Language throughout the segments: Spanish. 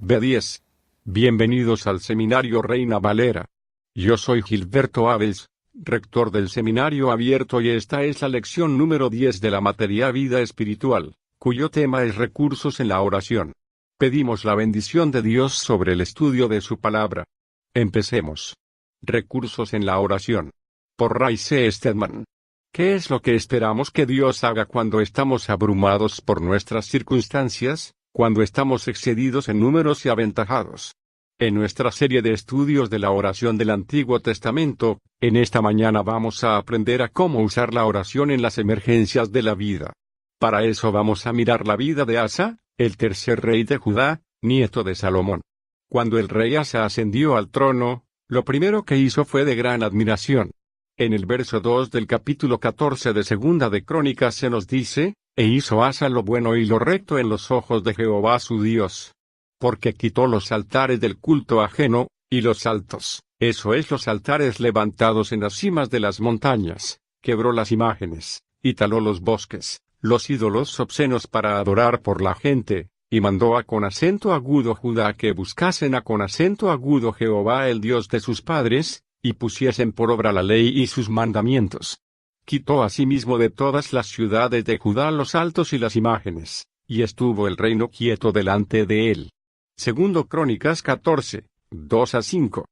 B10. Bienvenidos al Seminario Reina Valera. Yo soy Gilberto Abels, rector del Seminario Abierto, y esta es la lección número 10 de la materia Vida Espiritual, cuyo tema es recursos en la oración. Pedimos la bendición de Dios sobre el estudio de su palabra. Empecemos. Recursos en la oración. Por Ray C. Stedman. ¿Qué es lo que esperamos que Dios haga cuando estamos abrumados por nuestras circunstancias, cuando estamos excedidos en números y aventajados? En nuestra serie de estudios de la oración del Antiguo Testamento, en esta mañana vamos a aprender a cómo usar la oración en las emergencias de la vida. Para eso vamos a mirar la vida de Asa, el tercer rey de Judá, nieto de Salomón. Cuando el rey Asa ascendió al trono, lo primero que hizo fue de gran admiración. En el verso 2 del capítulo 14 de Segunda de Crónicas se nos dice: «E hizo Asa lo bueno y lo recto en los ojos de Jehová su Dios, porque quitó los altares del culto ajeno, y los altos, eso es los altares levantados en las cimas de las montañas, quebró las imágenes, y taló los bosques, los ídolos obscenos para adorar por la gente, y mandó a con acento agudo Judá que buscasen a con acento agudo Jehová el Dios de sus padres, y pusiesen por obra la ley y sus mandamientos. Quitó asimismo de todas las ciudades de Judá los altos y las imágenes, y estuvo el reino quieto delante de él». Segundo Crónicas 14, 2-5.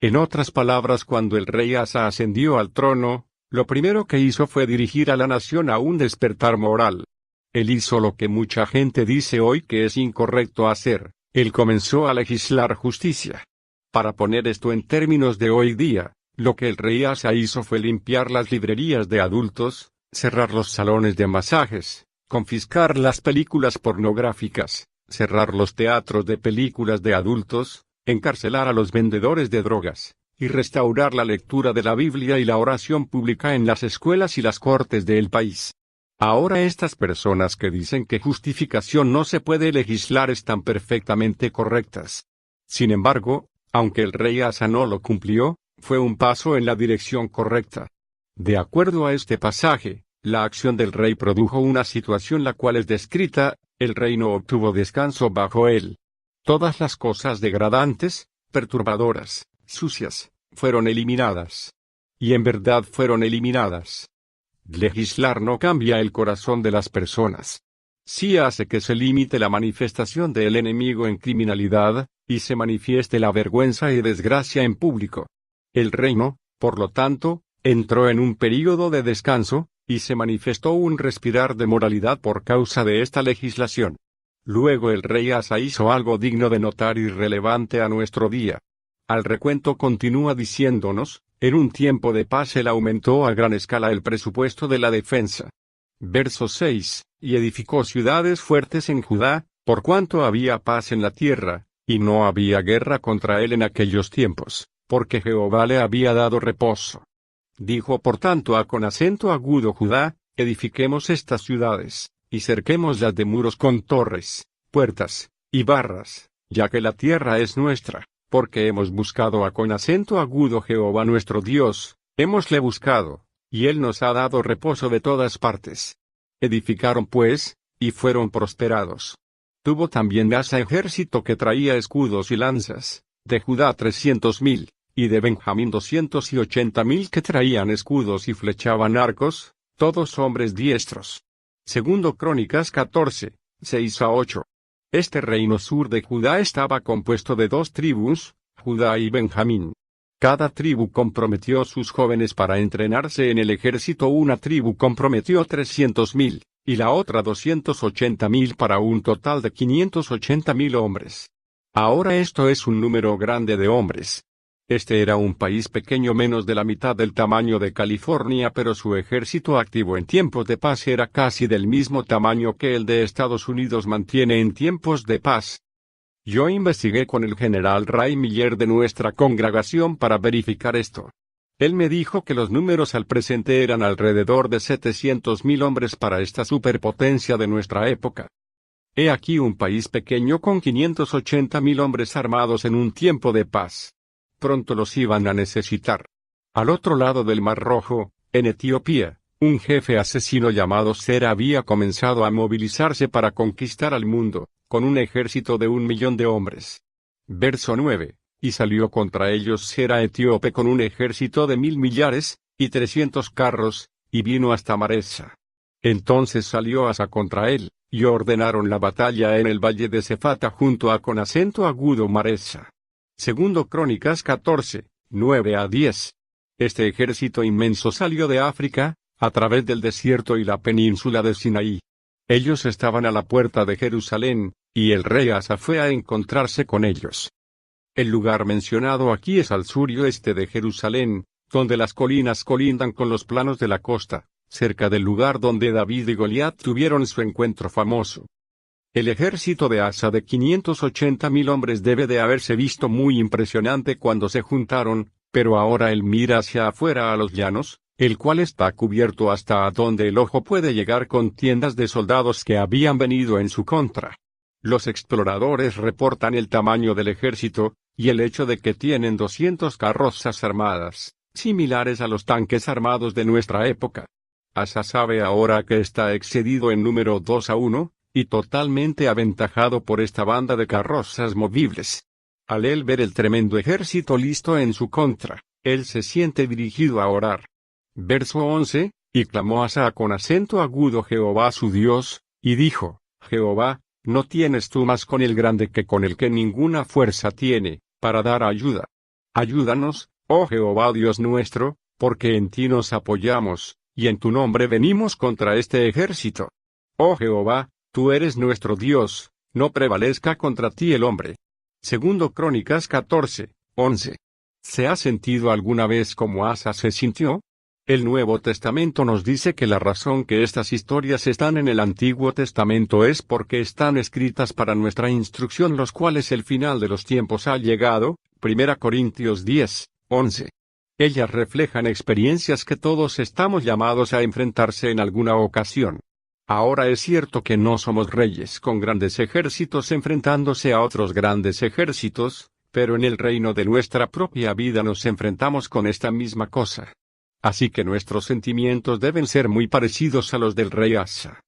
En otras palabras, cuando el rey Asa ascendió al trono, lo primero que hizo fue dirigir a la nación a un despertar moral. Él hizo lo que mucha gente dice hoy que es incorrecto hacer: él comenzó a legislar justicia. Para poner esto en términos de hoy día, lo que el rey Asa hizo fue limpiar las librerías de adultos, cerrar los salones de masajes, confiscar las películas pornográficas, cerrar los teatros de películas de adultos, encarcelar a los vendedores de drogas, y restaurar la lectura de la Biblia y la oración pública en las escuelas y las cortes del país. Ahora estas personas que dicen que justificación no se puede legislar están perfectamente correctas. Sin embargo, aunque el rey Asa no lo cumplió, fue un paso en la dirección correcta. De acuerdo a este pasaje, la acción del rey produjo una situación la cual es descrita: el rey no obtuvo descanso bajo él. Todas las cosas degradantes, perturbadoras, sucias, fueron eliminadas. Y en verdad fueron eliminadas. Legislar no cambia el corazón de las personas. Sí hace que se limite la manifestación del enemigo en criminalidad, y se manifieste la vergüenza y desgracia en público. El reino, por lo tanto, entró en un período de descanso, y se manifestó un respirar de moralidad por causa de esta legislación. Luego el rey Asa hizo algo digno de notar y relevante a nuestro día. Al recuento continúa diciéndonos: en un tiempo de paz él aumentó a gran escala el presupuesto de la defensa. Verso 6, y edificó ciudades fuertes en Judá, por cuanto había paz en la tierra, y no había guerra contra él en aquellos tiempos, porque Jehová le había dado reposo. Dijo por tanto a con acento agudo Judá: edifiquemos estas ciudades, y cerquémoslas de muros con torres, puertas, y barras, ya que la tierra es nuestra, porque hemos buscado a con acento agudo Jehová nuestro Dios, hémosle buscado, y él nos ha dado reposo de todas partes. Edificaron pues, y fueron prosperados. Tuvo también Asa ejército que traía escudos y lanzas, de Judá 300,000, y de Benjamín 280,000 que traían escudos y flechaban arcos, todos hombres diestros. Segundo Crónicas 14, 6-8. Este reino sur de Judá estaba compuesto de 2 tribus, Judá y Benjamín. Cada tribu comprometió sus jóvenes para entrenarse en el ejército. Una tribu comprometió 300,000, y la otra 280,000, para un total de 580,000 hombres. Ahora esto es un número grande de hombres. Este era un país pequeño, menos de la mitad del tamaño de California, pero su ejército activo en tiempos de paz era casi del mismo tamaño que el de Estados Unidos mantiene en tiempos de paz. Yo investigué con el general Ray Miller de nuestra congregación para verificar esto. Él me dijo que los números al presente eran alrededor de 700,000 hombres para esta superpotencia de nuestra época. He aquí un país pequeño con 580,000 hombres armados en un tiempo de paz. Pronto los iban a necesitar. Al otro lado del Mar Rojo, en Etiopía, un jefe asesino llamado Sera había comenzado a movilizarse para conquistar al mundo, con un ejército de 1.000.000 de hombres. Verso 9. Y salió contra ellos Sera etíope con un ejército de 1.000 millares, y 300 carros, y vino hasta Maresa. Entonces salió Asa contra él, y ordenaron la batalla en el valle de Cefata junto a con acento agudo Maresa. Segundo Crónicas 14, 9-10. Este ejército inmenso salió de África, a través del desierto y la península de Sinaí. Ellos estaban a la puerta de Jerusalén, y el rey Asa fue a encontrarse con ellos. El lugar mencionado aquí es al sur y oeste de Jerusalén, donde las colinas colindan con los planos de la costa, cerca del lugar donde David y Goliat tuvieron su encuentro famoso. El ejército de Asa de 580.000 hombres debe de haberse visto muy impresionante cuando se juntaron, pero ahora él mira hacia afuera a los llanos, el cual está cubierto hasta a donde el ojo puede llegar con tiendas de soldados que habían venido en su contra. Los exploradores reportan el tamaño del ejército, y el hecho de que tienen 200 carrozas armadas, similares a los tanques armados de nuestra época. Asa sabe ahora que está excedido en número 2-1, y totalmente aventajado por esta banda de carrozas movibles. Al él ver el tremendo ejército listo en su contra, él se siente dirigido a orar. Verso 11, y clamó Asa con acento agudo Jehová su Dios, y dijo, Jehová, ¿no tienes tú más con el grande que con el que ninguna fuerza tiene, para dar ayuda? Ayúdanos, oh Jehová Dios nuestro, porque en ti nos apoyamos, y en tu nombre venimos contra este ejército. Oh Jehová, tú eres nuestro Dios, no prevalezca contra ti el hombre. Segundo Crónicas 14, 11. ¿Se ha sentido alguna vez como Asa se sintió? El Nuevo Testamento nos dice que la razón que estas historias están en el Antiguo Testamento es porque están escritas para nuestra instrucción, los cuales el final de los tiempos ha llegado. 1 Corintios 10, 11. Ellas reflejan experiencias que todos estamos llamados a enfrentarse en alguna ocasión. Ahora es cierto que no somos reyes con grandes ejércitos enfrentándose a otros grandes ejércitos, pero en el reino de nuestra propia vida nos enfrentamos con esta misma cosa. Así que nuestros sentimientos deben ser muy parecidos a los del rey Asa.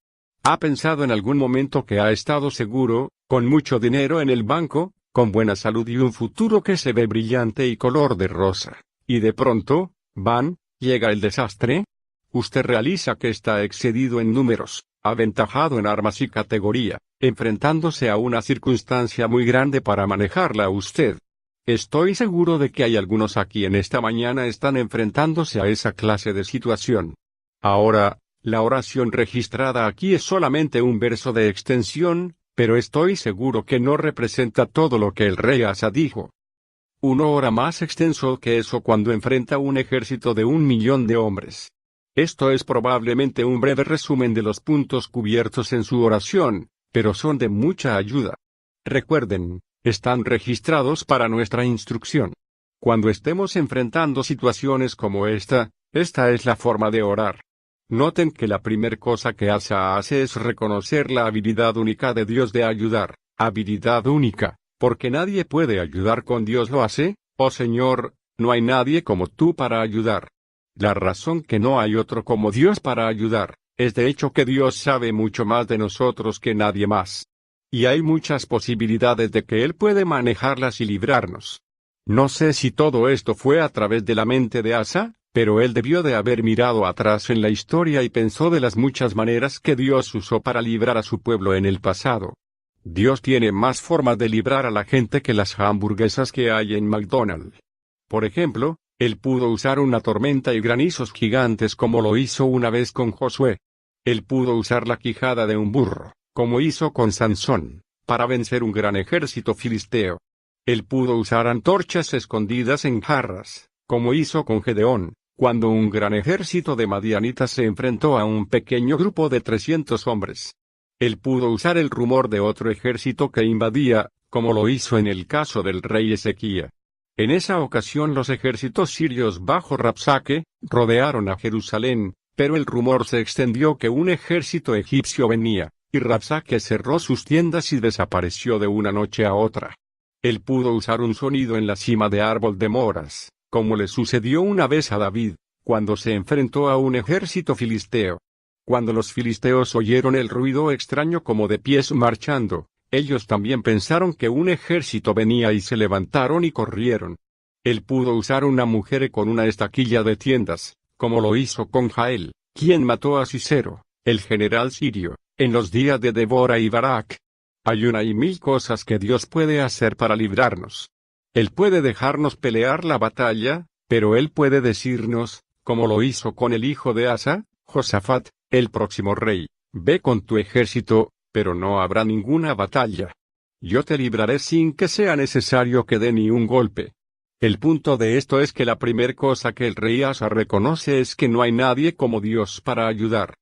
¿Ha pensado en algún momento que ha estado seguro, con mucho dinero en el banco, con buena salud y un futuro que se ve brillante y color de rosa, y de pronto, llega el desastre? Usted realiza que está excedido en números, aventajado en armas y categoría, enfrentándose a una circunstancia muy grande para manejarla usted. Estoy seguro de que hay algunos aquí en esta mañana están enfrentándose a esa clase de situación. Ahora, la oración registrada aquí es solamente un verso de extensión, pero estoy seguro que no representa todo lo que el rey Asa dijo. Uno ora más extenso que eso cuando enfrenta un ejército de 1.000.000 de hombres. Esto es probablemente un breve resumen de los puntos cubiertos en su oración, pero son de mucha ayuda. Recuerden, están registrados para nuestra instrucción. Cuando estemos enfrentando situaciones como esta es la forma de orar. Noten que la primer cosa que Asa hace es reconocer la habilidad única de Dios de ayudar, habilidad única, porque nadie puede ayudar con Dios lo hace, oh Señor, no hay nadie como tú para ayudar. La razón que no hay otro como Dios para ayudar, es de hecho que Dios sabe mucho más de nosotros que nadie más. Y hay muchas posibilidades de que Él puede manejarlas y librarnos. No sé si todo esto fue a través de la mente de Asa, pero él debió de haber mirado atrás en la historia y pensó de las muchas maneras que Dios usó para librar a su pueblo en el pasado. Dios tiene más formas de librar a la gente que las hamburguesas que hay en McDonald's. Por ejemplo, Él pudo usar una tormenta y granizos gigantes como lo hizo una vez con Josué. Él pudo usar la quijada de un burro, como hizo con Sansón, para vencer un gran ejército filisteo. Él pudo usar antorchas escondidas en jarras, como hizo con Gedeón, cuando un gran ejército de madianitas se enfrentó a un pequeño grupo de 300 hombres. Él pudo usar el rumor de otro ejército que invadía, como lo hizo en el caso del rey Ezequías. En esa ocasión los ejércitos sirios bajo Rabsaque rodearon a Jerusalén, pero el rumor se extendió que un ejército egipcio venía, y Rabsaque cerró sus tiendas y desapareció de una noche a otra. Él pudo usar un sonido en la cima de árbol de moras, como le sucedió una vez a David, cuando se enfrentó a un ejército filisteo. Cuando los filisteos oyeron el ruido extraño como de pies marchando, Ellos también pensaron que un ejército venía y se levantaron y corrieron. Él pudo usar una mujer con una estaquilla de tiendas, como lo hizo con Jael, quien mató a Sisero, el general sirio, en los días de Débora y Barak. Hay una y mil cosas que Dios puede hacer para librarnos. Él puede dejarnos pelear la batalla, pero Él puede decirnos, como lo hizo con el hijo de Asa, Josafat, el próximo rey, ve con tu ejército, pero no habrá ninguna batalla. Yo te libraré sin que sea necesario que dé ni un golpe. El punto de esto es que la primer cosa que el rey Asa reconoce es que no hay nadie como Dios para ayudar.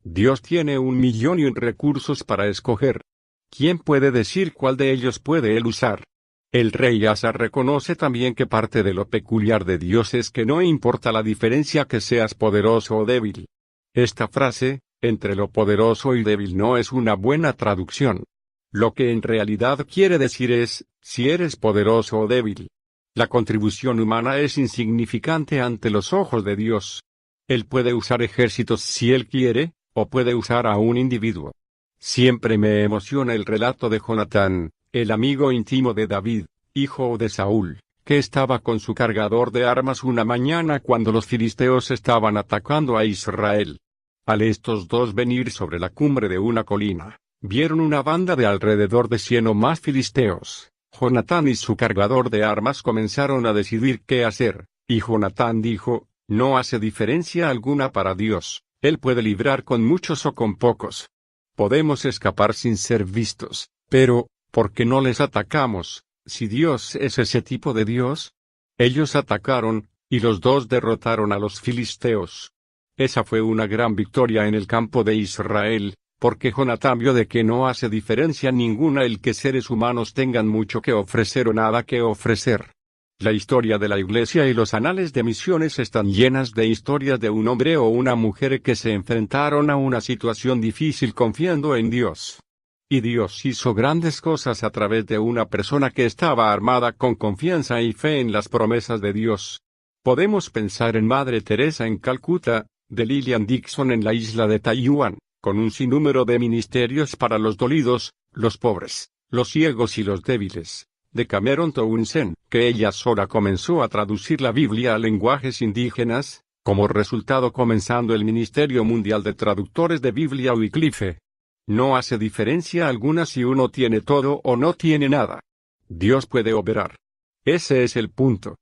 Dios tiene 1.000.000 recursos para escoger. ¿Quién puede decir cuál de ellos puede él usar? El rey Asa reconoce también que parte de lo peculiar de Dios es que no importa la diferencia que seas poderoso o débil. Esta frase, entre lo poderoso y débil, no es una buena traducción. Lo que en realidad quiere decir es, si eres poderoso o débil. La contribución humana es insignificante ante los ojos de Dios. Él puede usar ejércitos si él quiere, o puede usar a un individuo. Siempre me emociona el relato de Jonatán, el amigo íntimo de David, hijo de Saúl, que estaba con su cargador de armas una mañana cuando los filisteos estaban atacando a Israel. Al estos dos venir sobre la cumbre de una colina, vieron una banda de alrededor de 100 o más filisteos. Jonatán y su cargador de armas comenzaron a decidir qué hacer, y Jonatán dijo, no hace diferencia alguna para Dios, Él puede librar con muchos o con pocos. Podemos escapar sin ser vistos, pero, ¿por qué no les atacamos, si Dios es ese tipo de Dios? Ellos atacaron, y los dos derrotaron a los filisteos. Esa fue una gran victoria en el campo de Israel, porque Jonatán vio de que no hace diferencia ninguna el que seres humanos tengan mucho que ofrecer o nada que ofrecer. La historia de la Iglesia y los anales de misiones están llenas de historias de un hombre o una mujer que se enfrentaron a una situación difícil confiando en Dios. Y Dios hizo grandes cosas a través de una persona que estaba armada con confianza y fe en las promesas de Dios. Podemos pensar en Madre Teresa en Calcuta, de Lillian Dixon en la isla de Taiwán, con un sinnúmero de ministerios para los dolidos, los pobres, los ciegos y los débiles, de Cameron Townsend, que ella sola comenzó a traducir la Biblia a lenguajes indígenas, como resultado comenzando el Ministerio Mundial de Traductores de Biblia Wycliffe. No hace diferencia alguna si uno tiene todo o no tiene nada. Dios puede obrar. Ese es el punto.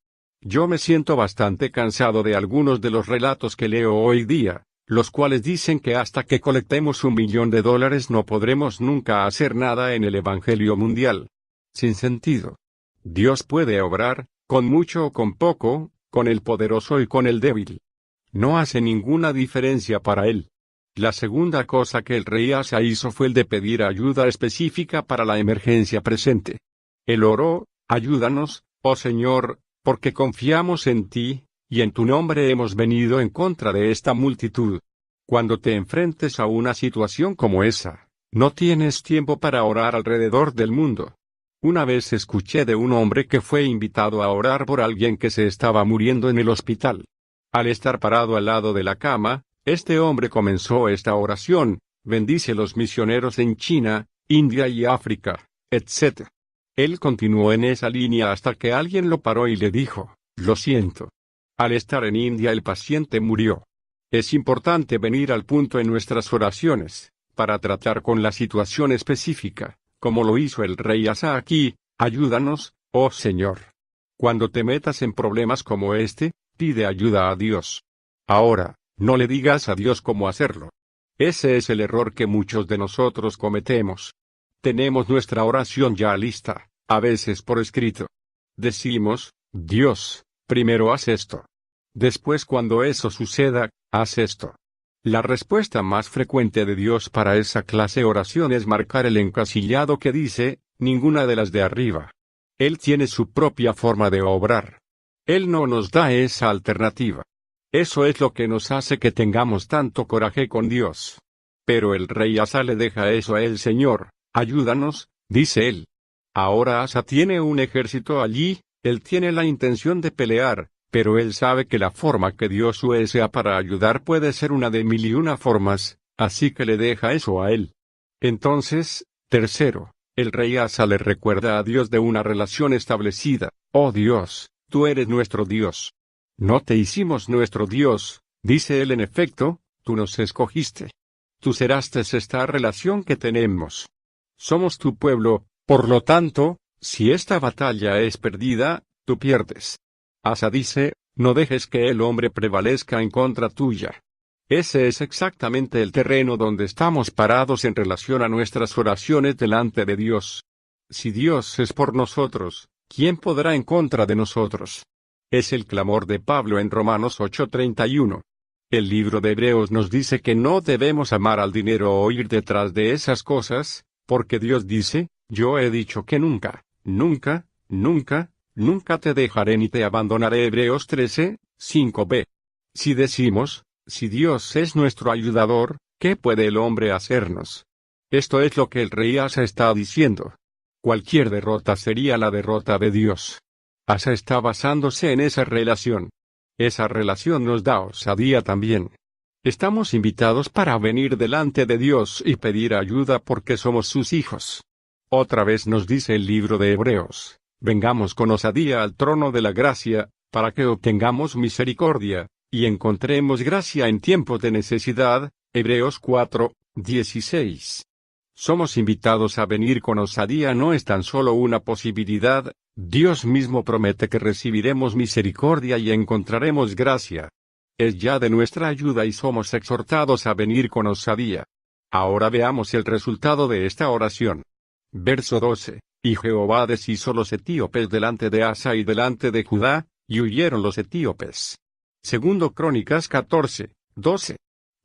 Yo me siento bastante cansado de algunos de los relatos que leo hoy día, los cuales dicen que hasta que colectemos $1.000.000 no podremos nunca hacer nada en el Evangelio mundial. Sin sentido. Dios puede obrar, con mucho o con poco, con el poderoso y con el débil. No hace ninguna diferencia para él. La segunda cosa que el rey Asa hizo fue el de pedir ayuda específica para la emergencia presente. Él oró, ayúdanos, oh Señor, porque confiamos en ti, y en tu nombre hemos venido en contra de esta multitud. Cuando te enfrentes a una situación como esa, no tienes tiempo para orar alrededor del mundo. Una vez escuché de un hombre que fue invitado a orar por alguien que se estaba muriendo en el hospital. Al estar parado al lado de la cama, este hombre comenzó esta oración: bendice los misioneros en China, India y África, etc. Él continuó en esa línea hasta que alguien lo paró y le dijo, lo siento. Al estar en India el paciente murió. Es importante venir al punto en nuestras oraciones, para tratar con la situación específica, como lo hizo el rey Asa aquí, ayúdanos, oh Señor. Cuando te metas en problemas como este, pide ayuda a Dios. Ahora, no le digas a Dios cómo hacerlo. Ese es el error que muchos de nosotros cometemos. Tenemos nuestra oración ya lista, a veces por escrito. Decimos, Dios, primero haz esto. Después, cuando eso suceda, haz esto. La respuesta más frecuente de Dios para esa clase de oración es marcar el encasillado que dice, ninguna de las de arriba. Él tiene su propia forma de obrar. Él no nos da esa alternativa. Eso es lo que nos hace que tengamos tanto coraje con Dios. Pero el rey Asa le deja eso a él. Señor, ayúdanos, dice él. Ahora Asa tiene un ejército allí, él tiene la intención de pelear, pero él sabe que la forma que Dios usa para ayudar puede ser una de 1.001 formas, así que le deja eso a él. Entonces, tercero, El rey Asa le recuerda a Dios de una relación establecida. Oh Dios, tú eres nuestro Dios. No te hicimos nuestro Dios, dice él en efecto, tú nos escogiste. Tú cerraste esta relación que tenemos. Somos tu pueblo, por lo tanto, si esta batalla es perdida, tú pierdes. Asa dice, no dejes que el hombre prevalezca en contra tuya. Ese es exactamente el terreno donde estamos parados en relación a nuestras oraciones delante de Dios. Si Dios es por nosotros, ¿quién podrá en contra de nosotros? Es el clamor de Pablo en Romanos 8:31. El libro de Hebreos nos dice que no debemos amar al dinero o ir detrás de esas cosas, porque Dios dice, yo he dicho que nunca, nunca, nunca, nunca te dejaré ni te abandonaré. Hebreos 13:5b. Si decimos, si Dios es nuestro ayudador, ¿qué puede el hombre hacernos? Esto es lo que el rey Asa está diciendo. Cualquier derrota sería la derrota de Dios. Asa está basándose en esa relación. Esa relación nos da osadía también. Estamos invitados para venir delante de Dios y pedir ayuda porque somos sus hijos. Otra vez nos dice el libro de Hebreos, vengamos con osadía al trono de la gracia, para que obtengamos misericordia, y encontremos gracia en tiempos de necesidad. Hebreos 4:16. Somos invitados a venir con osadía, no es tan solo una posibilidad, Dios mismo promete que recibiremos misericordia y encontraremos gracia. Es ya de nuestra ayuda y somos exhortados a venir con osadía. Ahora veamos el resultado de esta oración. Verso 12. Y Jehová deshizo los etíopes delante de Asa y delante de Judá, y huyeron los etíopes. Segundo Crónicas 14:12.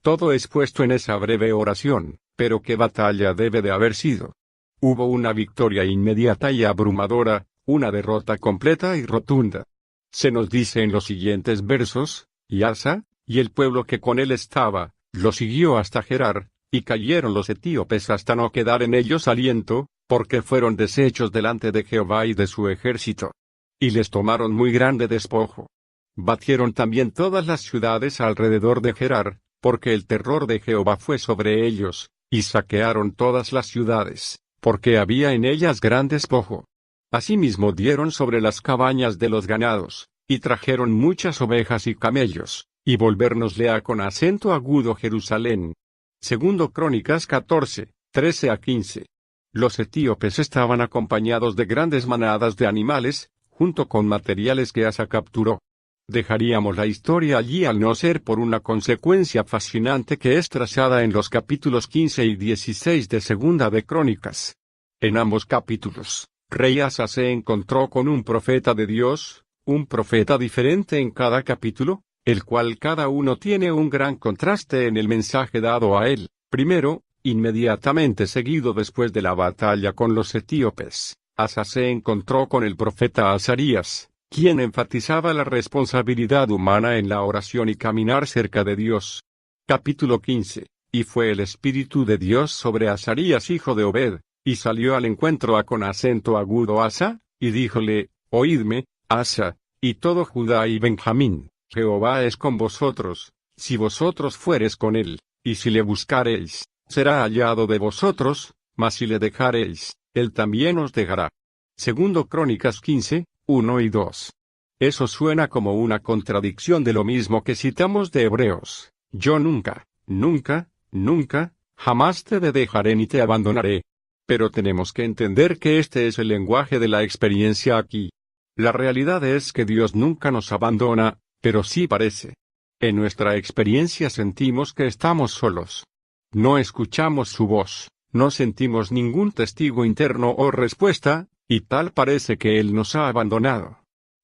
Todo es puesto en esa breve oración, pero qué batalla debe de haber sido. Hubo una victoria inmediata y abrumadora, una derrota completa y rotunda. Se nos dice en los siguientes versos, y Asa, y el pueblo que con él estaba, lo siguió hasta Gerar, y cayeron los etíopes hasta no quedar en ellos aliento, porque fueron deshechos delante de Jehová y de su ejército. Y les tomaron muy grande despojo. Batieron también todas las ciudades alrededor de Gerar, porque el terror de Jehová fue sobre ellos, y saquearon todas las ciudades, porque había en ellas gran despojo. Asimismo dieron sobre las cabañas de los ganados, y trajeron muchas ovejas y camellos, y volvérnosle con acento agudo Jerusalén. Segundo Crónicas 14:13-15. Los etíopes estaban acompañados de grandes manadas de animales, junto con materiales que Asa capturó. Dejaríamos la historia allí al no ser por una consecuencia fascinante que es trazada en los capítulos 15 y 16 de Segunda de Crónicas. En ambos capítulos, rey Asa se encontró con un profeta de Dios, un profeta diferente en cada capítulo, el cual cada uno tiene un gran contraste en el mensaje dado a él. Primero, inmediatamente seguido después de la batalla con los etíopes, Asa se encontró con el profeta Azarías, quien enfatizaba la responsabilidad humana en la oración y caminar cerca de Dios. Capítulo 15. Y fue el Espíritu de Dios sobre Azarías hijo de Obed, y salió al encuentro con acento agudo Asa, y díjole, oídme, Asa, y todo Judá y Benjamín, Jehová es con vosotros, si vosotros fueres con él, y si le buscareis, será hallado de vosotros, mas si le dejareis, él también os dejará. Segundo Crónicas 15:1 y 2. Eso suena como una contradicción de lo mismo que citamos de Hebreos. Yo nunca, nunca, nunca, jamás te dejaré ni te abandonaré. Pero tenemos que entender que este es el lenguaje de la experiencia aquí. La realidad es que Dios nunca nos abandona, pero sí parece. En nuestra experiencia sentimos que estamos solos. No escuchamos su voz, no sentimos ningún testigo interno o respuesta, y tal parece que Él nos ha abandonado.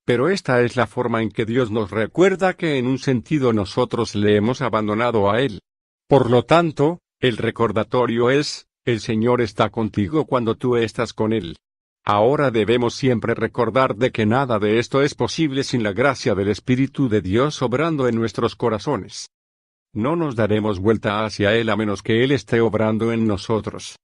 Pero esta es la forma en que Dios nos recuerda que en un sentido nosotros le hemos abandonado a Él. Por lo tanto, el recordatorio es, el Señor está contigo cuando tú estás con Él. Ahora debemos siempre recordar de que nada de esto es posible sin la gracia del Espíritu de Dios obrando en nuestros corazones. No nos daremos vuelta hacia Él a menos que Él esté obrando en nosotros.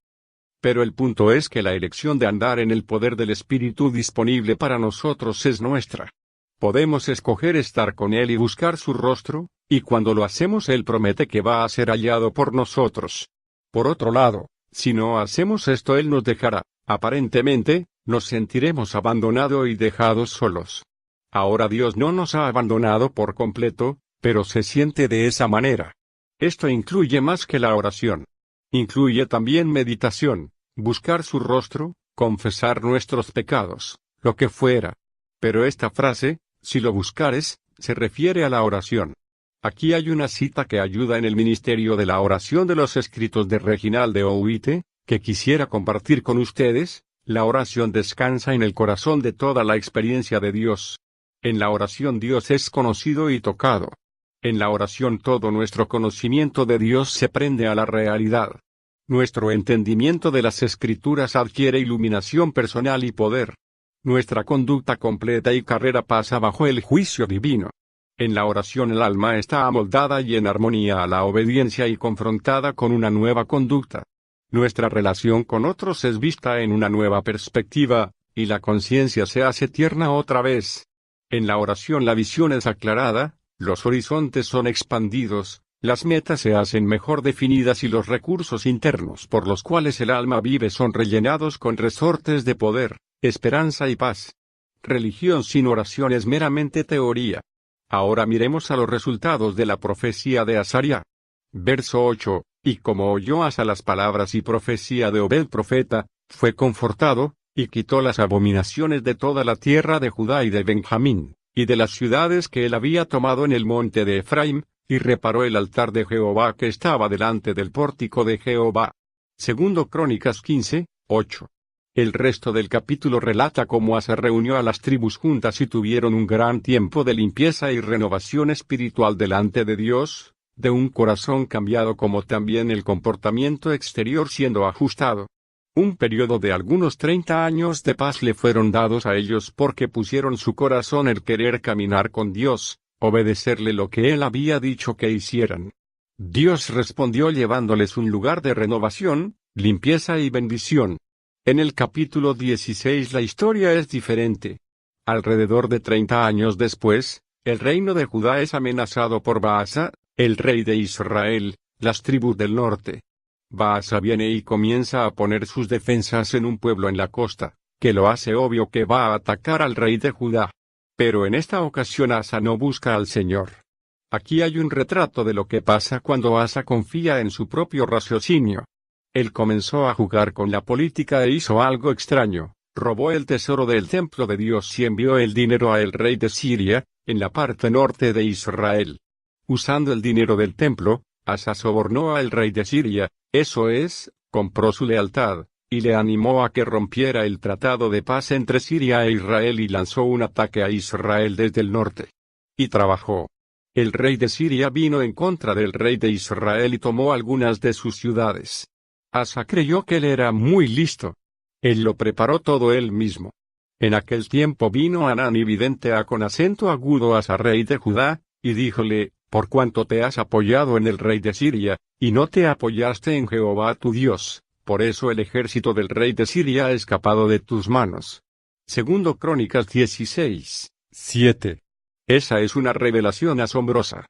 Pero el punto es que la elección de andar en el poder del Espíritu disponible para nosotros es nuestra. Podemos escoger estar con Él y buscar su rostro, y cuando lo hacemos Él promete que va a ser hallado por nosotros. Por otro lado, si no hacemos esto Él nos dejará, Aparentemente, nos sentiremos abandonados y dejados solos. Ahora Dios no nos ha abandonado por completo, pero se siente de esa manera. Esto incluye más que la oración. Incluye también meditación, buscar su rostro, confesar nuestros pecados, lo que fuera. Pero esta frase, si lo buscares, se refiere a la oración. Aquí hay una cita que ayuda en el ministerio de la oración de los escritos de Reginald de Ouite, que quisiera compartir con ustedes. La oración descansa en el corazón de toda la experiencia de Dios. En la oración Dios es conocido y tocado. En la oración todo nuestro conocimiento de Dios se prende a la realidad. Nuestro entendimiento de las Escrituras adquiere iluminación personal y poder. Nuestra conducta completa y carrera pasa bajo el juicio divino. En la oración el alma está amoldada y en armonía a la obediencia y confrontada con una nueva conducta. Nuestra relación con otros es vista en una nueva perspectiva, y la conciencia se hace tierna otra vez. En la oración la visión es aclarada, los horizontes son expandidos, las metas se hacen mejor definidas y los recursos internos por los cuales el alma vive son rellenados con resortes de poder, esperanza y paz. Religión sin oración es meramente teoría. Ahora miremos a los resultados de la profecía de Azaría. Verso 8. Y como oyó Asa las palabras y profecía de Obed profeta, fue confortado, y quitó las abominaciones de toda la tierra de Judá y de Benjamín, y de las ciudades que él había tomado en el monte de Efraim, y reparó el altar de Jehová que estaba delante del pórtico de Jehová. Segundo Crónicas 15, 8. El resto del capítulo relata cómo Asa reunió a las tribus juntas y tuvieron un gran tiempo de limpieza y renovación espiritual delante de Dios, de un corazón cambiado como también el comportamiento exterior siendo ajustado. Un periodo de algunos 30 años de paz le fueron dados a ellos porque pusieron su corazón en querer caminar con Dios, obedecerle lo que él había dicho que hicieran. Dios respondió llevándoles un lugar de renovación, limpieza y bendición. En el capítulo 16 la historia es diferente. Alrededor de 30 años después, el reino de Judá es amenazado por Baasa, el rey de Israel, las tribus del norte. Baasa viene y comienza a poner sus defensas en un pueblo en la costa, que lo hace obvio que va a atacar al rey de Judá. Pero en esta ocasión Asa no busca al Señor. Aquí hay un retrato de lo que pasa cuando Asa confía en su propio raciocinio. Él comenzó a jugar con la política e hizo algo extraño, robó el tesoro del templo de Dios y envió el dinero al rey de Siria, en la parte norte de Israel. Usando el dinero del templo, Asa sobornó al rey de Siria, eso es, compró su lealtad, y le animó a que rompiera el tratado de paz entre Siria e Israel y lanzó un ataque a Israel desde el norte. Y trabajó. El rey de Siria vino en contra del rey de Israel y tomó algunas de sus ciudades. Asa creyó que él era muy listo. Él lo preparó todo él mismo. En aquel tiempo vino Hanani vidente con acento agudo a Asa rey de Judá, y díjole, por cuanto te has apoyado en el rey de Siria, y no te apoyaste en Jehová tu Dios, por eso el ejército del rey de Siria ha escapado de tus manos. Segundo Crónicas 16, 7. Esa es una revelación asombrosa.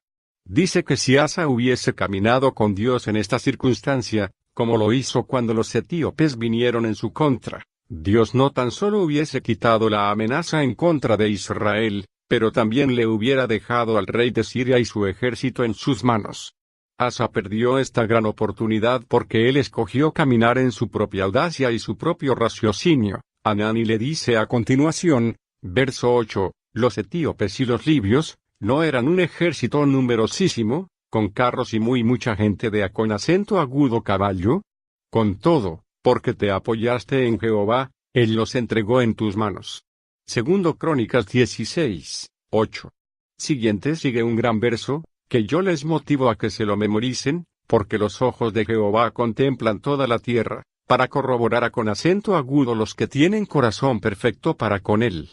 Dice que si Asa hubiese caminado con Dios en esta circunstancia, como lo hizo cuando los etíopes vinieron en su contra, Dios no tan solo hubiese quitado la amenaza en contra de Israel, pero también le hubiera dejado al rey de Siria y su ejército en sus manos. Asa perdió esta gran oportunidad porque él escogió caminar en su propia audacia y su propio raciocinio. Hanani le dice a continuación, verso 8, los etíopes y los libios, no eran un ejército numerosísimo, con carros y mucha gente con acento agudo caballo. Con todo, porque te apoyaste en Jehová, él los entregó en tus manos. Segundo Crónicas 16, 8. Siguiente sigue un gran verso, que yo les motivo a que se lo memoricen, porque los ojos de Jehová contemplan toda la tierra, para corroborar con acento agudo los que tienen corazón perfecto para con él.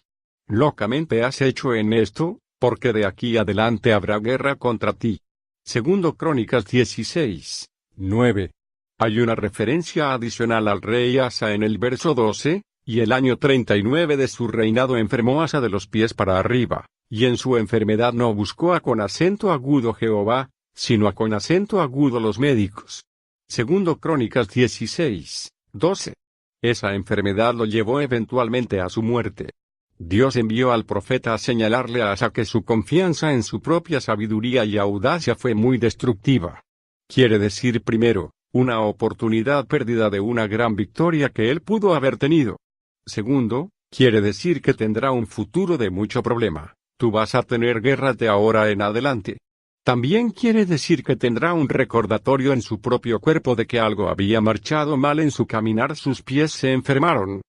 Locamente has hecho en esto, porque de aquí adelante habrá guerra contra ti. Segundo Crónicas 16, 9. Hay una referencia adicional al rey Asa en el verso 12, y el año 39 de su reinado enfermó Asa de los pies para arriba, y en su enfermedad no buscó con acento agudo Jehová, sino con acento agudo los médicos. Segundo Crónicas 16, 12. Esa enfermedad lo llevó eventualmente a su muerte. Dios envió al profeta a señalarle a Asa que su confianza en su propia sabiduría y audacia fue muy destructiva. Quiere decir, primero, una oportunidad perdida de una gran victoria que él pudo haber tenido. Segundo, quiere decir que tendrá un futuro de mucho problema. Tú vas a tener guerras de ahora en adelante. También quiere decir que tendrá un recordatorio en su propio cuerpo de que algo había marchado mal en su caminar, sus pies se enfermaron.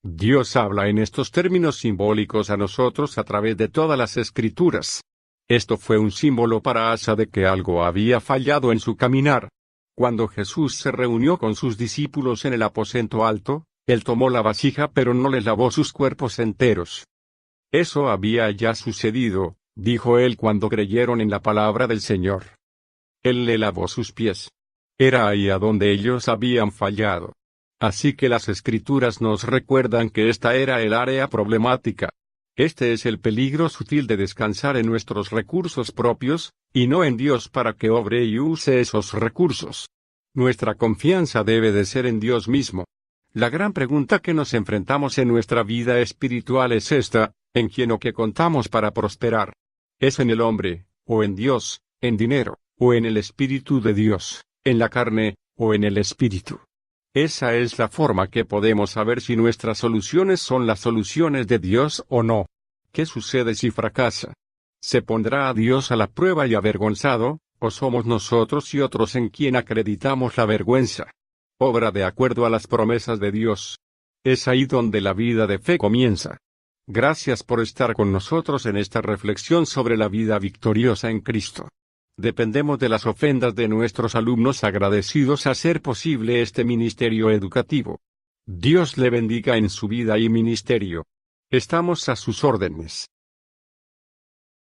Dios habla en estos términos simbólicos a nosotros a través de todas las Escrituras. Esto fue un símbolo para Asa de que algo había fallado en su caminar. Cuando Jesús se reunió con sus discípulos en el aposento alto, él tomó la vasija pero no les lavó sus cuerpos enteros. Eso había ya sucedido, dijo él cuando creyeron en la palabra del Señor. Él le lavó sus pies. Era ahí a donde ellos habían fallado. Así que las Escrituras nos recuerdan que esta era el área problemática. Este es el peligro sutil de descansar en nuestros recursos propios, y no en Dios para que obre y use esos recursos. Nuestra confianza debe de ser en Dios mismo. La gran pregunta que nos enfrentamos en nuestra vida espiritual es esta: ¿en quién o qué contamos para prosperar? ¿Es en el hombre, o en Dios, en dinero, o en el Espíritu de Dios, en la carne, o en el Espíritu? Esa es la forma que podemos saber si nuestras soluciones son las soluciones de Dios o no. ¿Qué sucede si fracasa? ¿Se pondrá a Dios a la prueba y avergonzado, o somos nosotros y otros en quien acreditamos la vergüenza? Obra de acuerdo a las promesas de Dios. Es ahí donde la vida de fe comienza. Gracias por estar con nosotros en esta reflexión sobre la vida victoriosa en Cristo. Dependemos de las ofrendas de nuestros alumnos agradecidos a hacer posible este ministerio educativo. Dios le bendiga en su vida y ministerio. Estamos a sus órdenes.